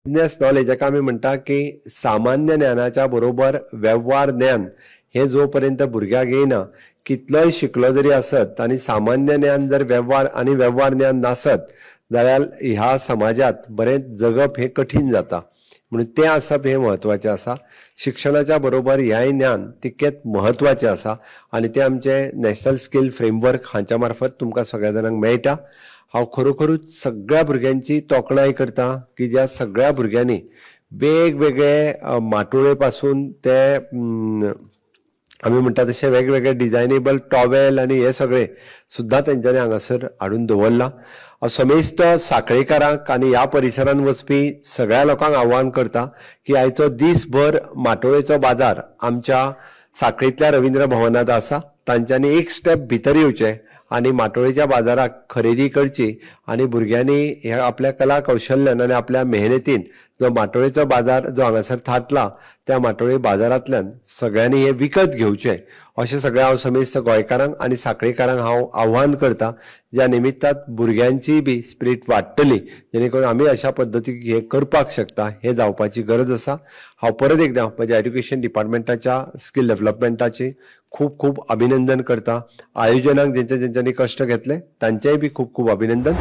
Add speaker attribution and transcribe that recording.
Speaker 1: Business knowledge जाका आमी म्हणटा की सामान्य ज्ञानाच्या बरोबर व्यवहार ज्ञान हे जोपर्यंत भुरग्याक येना, कितलोय शिकलो जरी आसत आनी सामान्य ज्ञान जर व्यवहार ज्ञान नासत जाल्यार ह्या समाजात बरें जगप हे कठीण जाता. म्हणून तें आसप हे म्हत्वाचें आसा. शिक्षणाच्या बरोबर ह्याय ज्ञान तितकेंच म्हत्वाचें आसा आनी तें आमचें नॅशनल स्कील फ्रेमवर्क हांच्या मार्फत तुमकां सगळ्या जाणांक मेळटा. हांव खरोखरूच सगळ्या भुरग्यांची तोखणाय करता की ज्या सगळ्या भुरग्यांनी वेगवेगळे माटोळे पासून ते आमी म्हणटा तशें वेगवेगळे डिजायनेबल टॉवेल आनी हे सगळे सुद्दां तेंच्यांनी हांगासर हाडून दवरला. समेस्त साखळेकारांक आनी ह्या परिसरांत वचपी सगळ्या लोकांक आव्हान करता की आयचो दिसभर माटोळेचो बाजार आमच्या साखळेंतल्या रवींद्र भवनात आसा. तांच्यांनी एक स्टेप भितर येवचें आनी माटोळेच्या बाजाराक खरेदी करची आनी भुरग्यांनी हे आपल्या कला कौशल्यान आनी आपल्या मेहनतीन जो माटोळेचो बाजार जो हांगासर थाटला त्या माटोळे बाजारांतल्यान सगळ्यांनी हे विकत घेवचें अशें सगळ्या हांव समेस्त गोंयकारांक आनी साखळेकारांक हांव आव्हान करता. ज्या निमित्तात भुरग्यांची बी स्पिरीट वाडटली जेणे करून आमी अशा पद्दतीक हे करपाक शकता. हे जावपाची गरज आसा. हांव परत एकदां म्हज्या एड्युकेशन डिपार्टमेंटाच्या स्कील डेव्हलपमेंटाची खूब खूब अभिनंदन करता. आयोजनाक जेंच्यांनी कश्ट घेतले तांचेय बी खूब खूब अभिनंदन.